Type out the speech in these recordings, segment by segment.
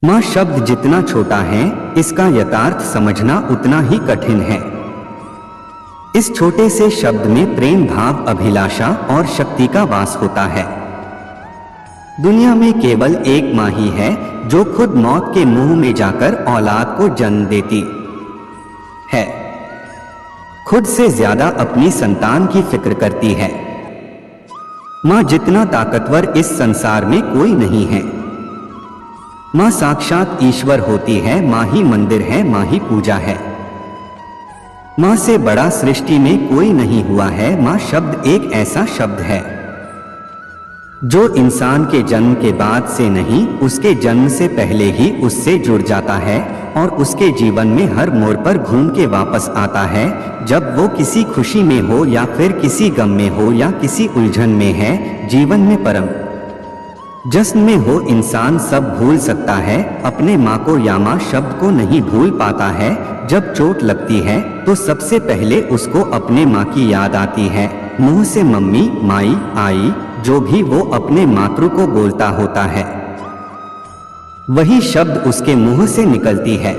माँ शब्द जितना छोटा है, इसका यथार्थ समझना उतना ही कठिन है। इस छोटे से शब्द में प्रेम भाव, अभिलाषा और शक्ति का वास होता है। दुनिया में केवल एक माँ ही है जो खुद मौत के मुंह में जाकर औलाद को जन्म देती है। खुद से ज्यादा अपनी संतान की फिक्र करती है। माँ जितना ताकतवर इस संसार में कोई नहीं है। माँ साक्षात ईश्वर होती है, माँ ही मंदिर है, माँ ही पूजा है। माँ से बड़ा सृष्टि में कोई नहीं हुआ है। माँ शब्द एक ऐसा शब्द है जो इंसान के जन्म के बाद से नहीं, उसके जन्म से पहले ही उससे जुड़ जाता है और उसके जीवन में हर मोड़ पर घूम के वापस आता है। जब वो किसी खुशी में हो या फिर किसी गम में हो या किसी उलझन में है, जीवन में परम जश्न में हो, इंसान सब भूल सकता है, अपने माँ को या माँ शब्द को नहीं भूल पाता है। जब चोट लगती है तो सबसे पहले उसको अपने माँ की याद आती है। मुंह से मम्मी, माई, आई, जो भी वो अपने मातृ को बोलता होता है, वही शब्द उसके मुंह से निकलती है।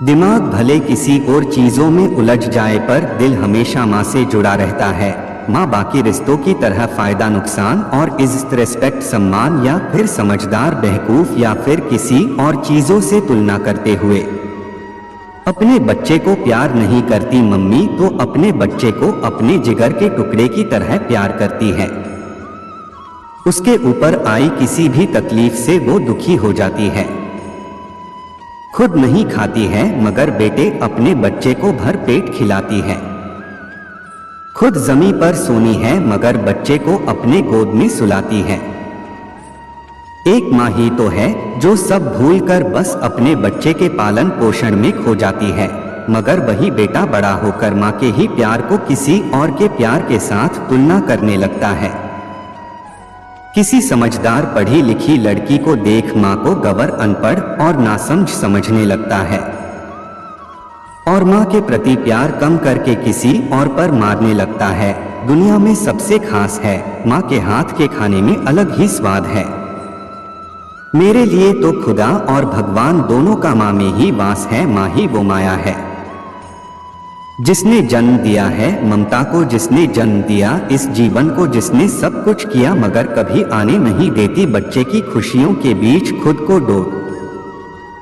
दिमाग भले किसी और चीजों में उलझ जाए पर दिल हमेशा माँ से जुड़ा रहता है। माँ बाकी रिश्तों की तरह फायदा नुकसान और इज्जत, रिस्पेक्ट, सम्मान या फिर समझदार, बेवकूफ या फिर किसी और चीजों से तुलना करते हुए अपने बच्चे को प्यार नहीं करती। मम्मी तो अपने बच्चे को अपने जिगर के टुकड़े की तरह प्यार करती है। उसके ऊपर आई किसी भी तकलीफ से वो दुखी हो जाती है। खुद नहीं खाती है मगर बेटे अपने बच्चे को भर पेट खिलाती है। खुद जमीन पर सोनी है मगर बच्चे को अपने गोद में सुलाती है। एक माँ ही तो है जो सब भूलकर बस अपने बच्चे के पालन पोषण में खो जाती है, मगर वही बेटा बड़ा होकर माँ के ही प्यार को किसी और के प्यार के साथ तुलना करने लगता है। किसी समझदार पढ़ी लिखी लड़की को देख माँ को गंवार, अनपढ़ और नासमझ समझने लगता है और माँ के प्रति प्यार कम करके किसी और पर मारने लगता है। दुनिया में सबसे खास है, माँ के हाथ के खाने में अलग ही स्वाद है। मेरे लिए तो खुदा और भगवान दोनों का माँ में ही वास है। माँ ही वो माया है जिसने जन्म दिया है, ममता को जिसने जन्म दिया, इस जीवन को जिसने सब कुछ किया मगर कभी आने नहीं देती बच्चे की खुशियों के बीच खुद को डोब।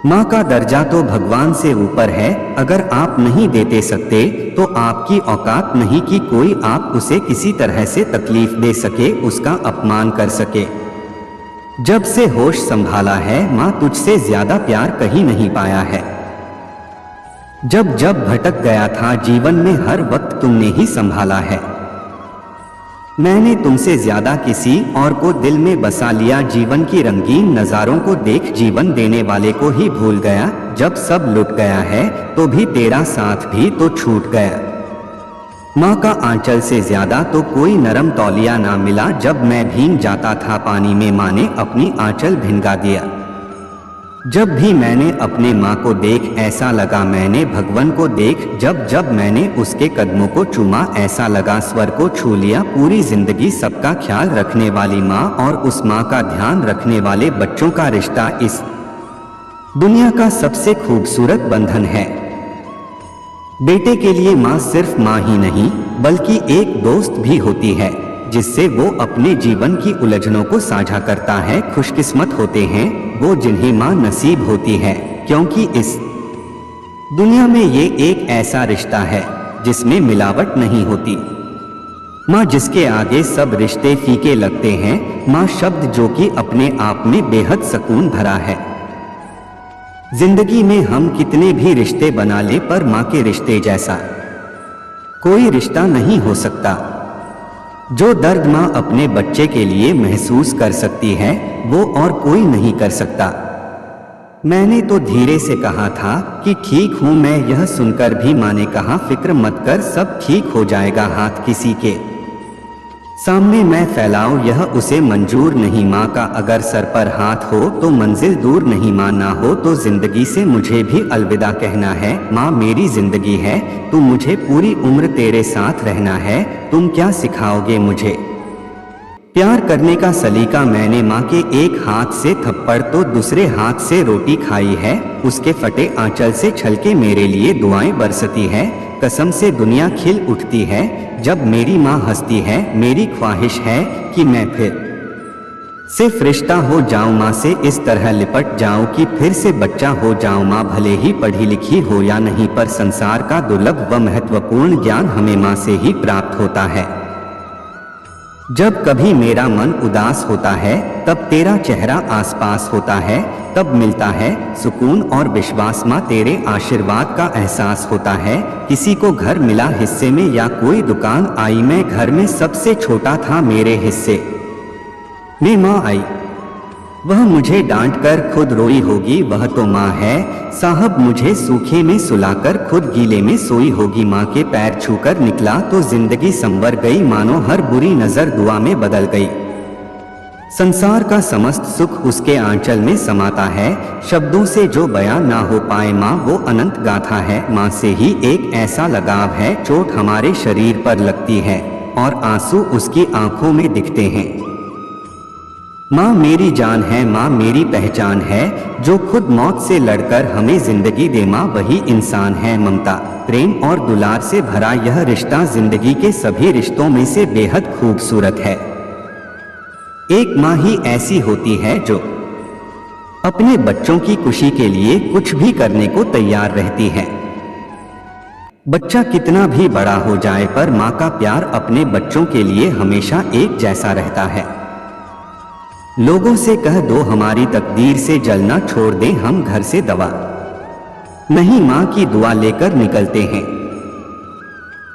माँ का दर्जा तो भगवान से ऊपर है। अगर आप नहीं देते सकते तो आपकी औकात नहीं कि कोई आप उसे किसी तरह से तकलीफ दे सके, उसका अपमान कर सके। जब से होश संभाला है माँ तुझसे ज्यादा प्यार कहीं नहीं पाया है। जब जब भटक गया था जीवन में हर वक्त तुमने ही संभाला है। मैंने तुमसे ज्यादा किसी और को दिल में बसा लिया। जीवन की रंगीन नजारों को देख जीवन देने वाले को ही भूल गया। जब सब लुट गया है तो भी तेरा साथ भी तो छूट गया। माँ का आंचल से ज्यादा तो कोई नरम तौलिया ना मिला। जब मैं भीग जाता था पानी में माँ ने अपनी आंचल भिंगा दिया। जब भी मैंने अपने माँ को देख ऐसा लगा मैंने भगवान को देख। जब जब मैंने उसके कदमों को चूमा ऐसा लगा स्वर को छू लिया। पूरी जिंदगी सबका ख्याल रखने वाली माँ और उस माँ का ध्यान रखने वाले बच्चों का रिश्ता इस दुनिया का सबसे खूबसूरत बंधन है। बेटे के लिए माँ सिर्फ माँ ही नहीं बल्कि एक दोस्त भी होती है जिससे वो अपने जीवन की उलझनों को साझा करता है। खुशकिस्मत होते हैं वो जिन्हें माँ नसीब होती है, क्योंकि इस दुनिया में ये एक ऐसा रिश्ता है जिसमें मिलावट नहीं होती। माँ जिसके आगे सब रिश्ते फीके लगते हैं। माँ शब्द जो कि अपने आप में बेहद सुकून भरा है। जिंदगी में हम कितने भी रिश्ते बना ले पर माँ के रिश्ते जैसा कोई रिश्ता नहीं हो सकता। जो दर्द माँ अपने बच्चे के लिए महसूस कर सकती है वो और कोई नहीं कर सकता। मैंने तो धीरे से कहा था कि ठीक हूँ मैं। यह सुनकर भी माँ ने कहा फिक्र मत कर, सब ठीक हो जाएगा। हाथ किसी के सामने मैं फैलाऊं यह उसे मंजूर नहीं। माँ का अगर सर पर हाथ हो तो मंजिल दूर नहीं। माँ ना हो तो जिंदगी से मुझे भी अलविदा कहना है। माँ मेरी जिंदगी है, तू मुझे पूरी उम्र तेरे साथ रहना है। तुम क्या सिखाओगे मुझे प्यार करने का सलीका मैंने माँ के एक हाथ से थप्पड़ तो दूसरे हाथ से रोटी खाई है। उसके फटे आंचल से छलके मेरे लिए दुआएं बरसती है। कसम से दुनिया खिल उठती है जब मेरी माँ हंसती है। मेरी ख्वाहिश है कि मैं फिर से फरिश्ता हो जाऊं माँ से, इस तरह लिपट जाऊं कि फिर से बच्चा हो जाऊं माँ। भले ही पढ़ी लिखी हो या नहीं, पर संसार का दुर्लभ व महत्वपूर्ण ज्ञान हमें माँ से ही प्राप्त होता है। जब कभी मेरा मन उदास होता है तब तेरा चेहरा आसपास होता है, तब मिलता है सुकून और विश्वास माँ। तेरे आशीर्वाद का एहसास होता है। किसी को घर मिला हिस्से में या कोई दुकान आई, मैं घर में सबसे छोटा था, मेरे हिस्से में माँ आई। वह मुझे डांट कर खुद रोई होगी, वह तो माँ है साहब। मुझे सूखे में सुलाकर खुद गीले में सोई होगी। माँ के पैर छूकर निकला तो जिंदगी संवर गई, मानो हर बुरी नजर दुआ में बदल गई। संसार का समस्त सुख उसके आंचल में समाता है। शब्दों से जो बयां ना हो पाए माँ, वो अनंत गाथा है। माँ से ही एक ऐसा लगाव है, चोट हमारे शरीर पर लगती है और आंसू उसकी आंखों में दिखते हैं। माँ मेरी जान है, माँ मेरी पहचान है। जो खुद मौत से लड़कर हमें जिंदगी दे माँ, वही इंसान है। ममता, प्रेम और दुलार से भरा यह रिश्ता जिंदगी के सभी रिश्तों में से बेहद खूबसूरत है। एक माँ ही ऐसी होती है जो अपने बच्चों की खुशी के लिए कुछ भी करने को तैयार रहती है। बच्चा कितना भी बड़ा हो जाए, पर माँ का प्यार अपने बच्चों के लिए हमेशा एक जैसा रहता है। लोगों से कह दो हमारी तकदीर से जलना छोड़ दें हम घर से दवा नहीं, माँ की दुआ लेकर निकलते हैं।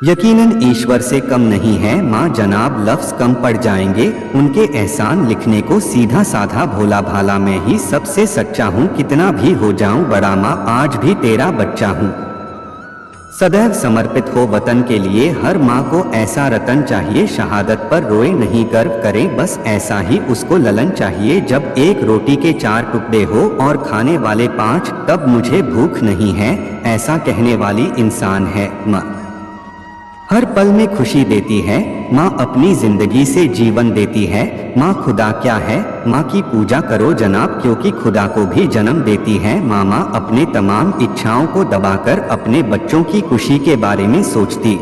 यकीनन ईश्वर से कम नहीं है माँ जनाब, लफ्ज कम पड़ जाएंगे उनके एहसान लिखने को। सीधा साधा भोला भाला मैं ही सबसे सच्चा हूँ, कितना भी हो जाऊं बड़ा माँ, आज भी तेरा बच्चा हूँ। सदैव समर्पित हो वतन के लिए, हर माँ को ऐसा रतन चाहिए। शहादत पर रोए नहीं, गर्व करें बस ऐसा ही उसको ललन चाहिए। जब एक रोटी के 4 टुकड़े हो और खाने वाले 5, तब मुझे भूख नहीं है, ऐसा कहने वाली इंसान है माँ। हर पल में खुशी देती है माँ, अपनी जिंदगी से जीवन देती है माँ। खुदा क्या है, माँ की पूजा करो जनाब, क्योंकि खुदा को भी जन्म देती है माँ। माँ अपने तमाम इच्छाओं को दबाकर अपने बच्चों की खुशी के बारे में सोचती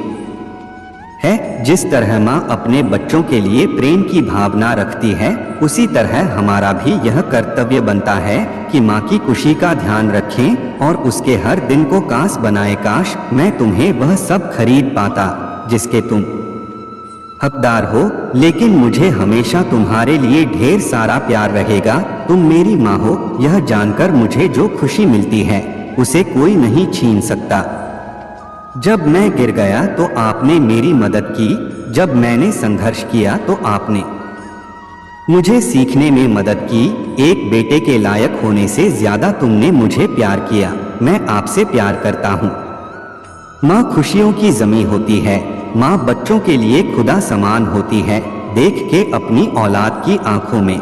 है। जिस तरह माँ अपने बच्चों के लिए प्रेम की भावना रखती है, उसी तरह हमारा भी यह कर्तव्य बनता है कि माँ की खुशी का ध्यान रखें और उसके हर दिन को काश बनाए। काश मैं तुम्हें वह सब खरीद पाता जिसके तुम हकदार हो, लेकिन मुझे हमेशा तुम्हारे लिए ढेर सारा प्यार रहेगा। तुम मेरी माँ हो, यह जानकर मुझे जो खुशी मिलती है उसे कोई नहीं छीन सकता। जब मैं गिर गया तो आपने मेरी मदद की, जब मैंने संघर्ष किया तो आपने मुझे सीखने में मदद की। एक बेटे के लायक होने से ज्यादा तुमने मुझे प्यार किया, मैं आपसे प्यार करता हूँ। माँ खुशियों की जमी होती है, माँ बच्चों के लिए खुदा समान होती है। देख के अपनी औलाद की आंखों में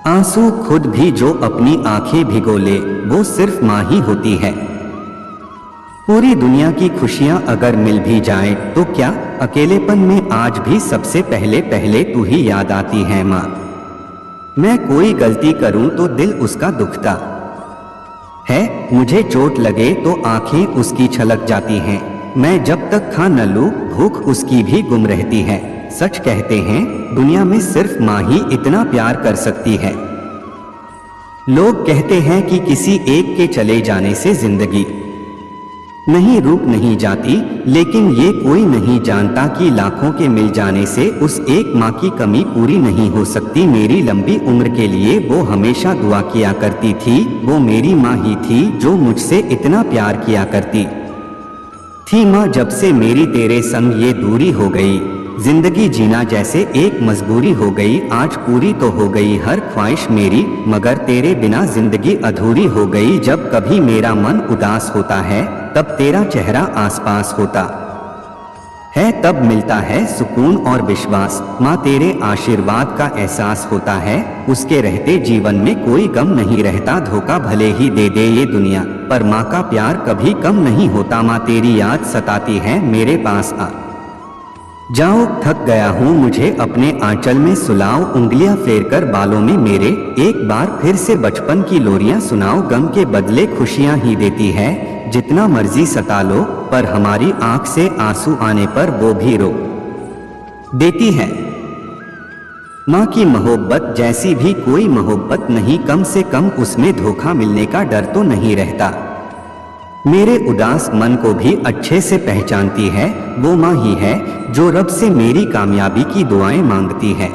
आंसू, खुद भी जो अपनी आंखें भिगो ले, वो सिर्फ माँ ही होती है। पूरी दुनिया की खुशियां अगर मिल भी जाए तो क्या, अकेलेपन में आज भी सबसे पहले तू ही याद आती है माँ। मैं कोई गलती करूं तो दिल उसका दुखता है, मुझे चोट लगे तो आंखें उसकी छलक जाती हैं। मैं जब तक खा न लूं भूख उसकी भी गुम रहती है। सच कहते हैं दुनिया में सिर्फ माँ ही इतना प्यार कर सकती है। लोग कहते हैं कि किसी एक के चले जाने से जिंदगी नहीं रुक नहीं जाती, लेकिन ये कोई नहीं जानता कि लाखों के मिल जाने से उस एक माँ की कमी पूरी नहीं हो सकती। मेरी लंबी उम्र के लिए वो हमेशा दुआ किया करती थी। वो मेरी माँ ही थी जो मुझसे इतना प्यार किया करती थी। माँ जब से मेरी तेरे संग ये दूरी हो गई, जिंदगी जीना जैसे एक मजबूरी हो गई। आज पूरी तो हो गई हर ख्वाहिश मेरी, मगर तेरे बिना जिंदगी अधूरी हो गई। जब कभी मेरा मन उदास होता है तब तेरा चेहरा आसपास होता है, तब मिलता है सुकून और विश्वास। माँ तेरे आशीर्वाद का एहसास होता है, उसके रहते जीवन में कोई गम नहीं रहता। धोखा भले ही दे दे ये दुनिया, पर माँ का प्यार कभी कम नहीं होता। माँ तेरी याद सताती है, मेरे पास आ जाओ थक गया हूँ, मुझे अपने आंचल में सुलाओ, उंगलियां फेरकर बालों में मेरे, एक बार फिर से बचपन की लोरियां सुनाओ। गम के बदले खुशियां ही देती है, जितना मर्जी सता लो, पर हमारी आंख से आंसू आने पर वो भी रो देती है। माँ की मोहब्बत जैसी भी कोई मोहब्बत नहीं, कम से कम उसमें धोखा मिलने का डर तो नहीं रहता। मेरे उदास मन को भी अच्छे से पहचानती है, वो माँ ही है जो रब से मेरी कामयाबी की दुआएं मांगती है।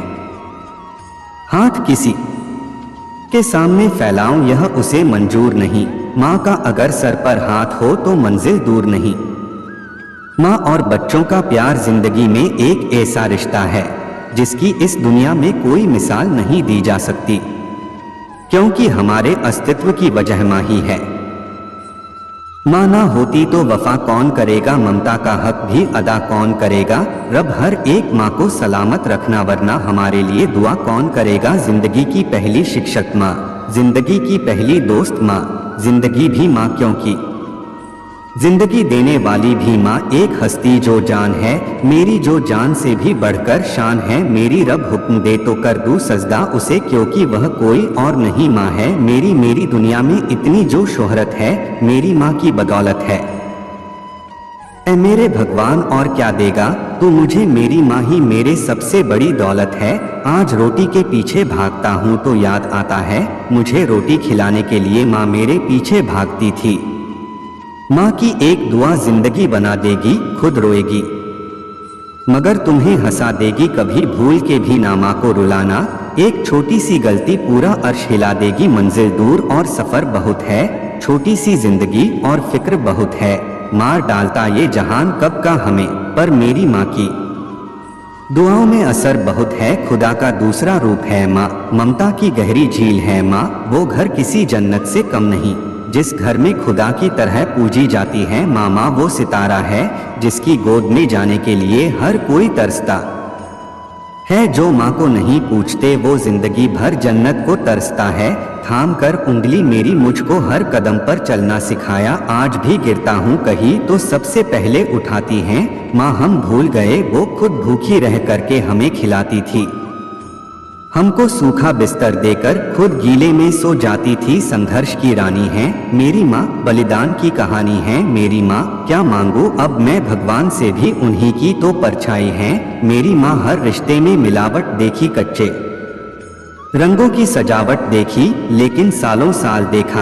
हाथ किसी के सामने फैलाऊं यह उसे मंजूर नहीं, माँ का अगर सर पर हाथ हो तो मंजिल दूर नहीं। माँ और बच्चों का प्यार जिंदगी में एक ऐसा रिश्ता है जिसकी इस दुनिया में कोई मिसाल नहीं दी जा सकती, क्योंकि हमारे अस्तित्व की वजह माँ ही है। माँ ना होती तो वफा कौन करेगा, ममता का हक भी अदा कौन करेगा। रब हर एक माँ को सलामत रखना, वरना हमारे लिए दुआ कौन करेगा। जिंदगी की पहली शिक्षक माँ, जिंदगी की पहली दोस्त माँ, जिंदगी भी माँ क्योंकि जिंदगी देने वाली भी माँ, एक हस्ती जो जान है मेरी, जो जान से भी बढ़कर शान है मेरी। रब हुक्म दे तो कर दूं सजदा उसे, क्योंकि वह कोई और नहीं माँ है मेरी। मेरी दुनिया में इतनी जो शोहरत है मेरी माँ की बदौलत है। ऐ मेरे भगवान और क्या देगा तू मुझे, मेरी माँ ही मेरे सबसे बड़ी दौलत है। आज रोटी के पीछे भागता हूँ तो याद आता है, मुझे रोटी खिलाने के लिए माँ मेरे पीछे भागती थी। माँ की एक दुआ जिंदगी बना देगी, खुद रोएगी मगर तुम्हें हंसा देगी, कभी भूल के भी ना माँ को रुलाना। एक छोटी सी गलती पूरा अर्श हिला देगी, मंजिल दूर और सफर बहुत है, छोटी सी जिंदगी और फिक्र बहुत है। मार डालता ये जहान कब का हमें, पर मेरी माँ की दुआओं में असर बहुत है, खुदा का दूसरा रूप है माँ, ममता की गहरी झील है माँ। वो घर किसी जन्नत से कम नहीं जिस घर में खुदा की तरह पूजी जाती है माँ। माँ वो सितारा है जिसकी गोद में जाने के लिए हर कोई तरसता है, जो माँ को नहीं पूछते वो जिंदगी भर जन्नत को तरसता है। थाम कर उंगली मेरी मुझको हर कदम पर चलना सिखाया, आज भी गिरता हूँ कहीं तो सबसे पहले उठाती हैं माँ। हम भूल गए वो खुद भूखी रह करके हमें खिलाती थी, हमको सूखा बिस्तर देकर खुद गीले में सो जाती थी। संघर्ष की रानी है मेरी माँ, बलिदान की कहानी है मेरी माँ। क्या मांगू अब मैं भगवान से भी, उन्हीं की तो परछाई है मेरी माँ। हर रिश्ते में मिलावट देखी, कच्चे रंगों की सजावट देखी, लेकिन सालों साल देखा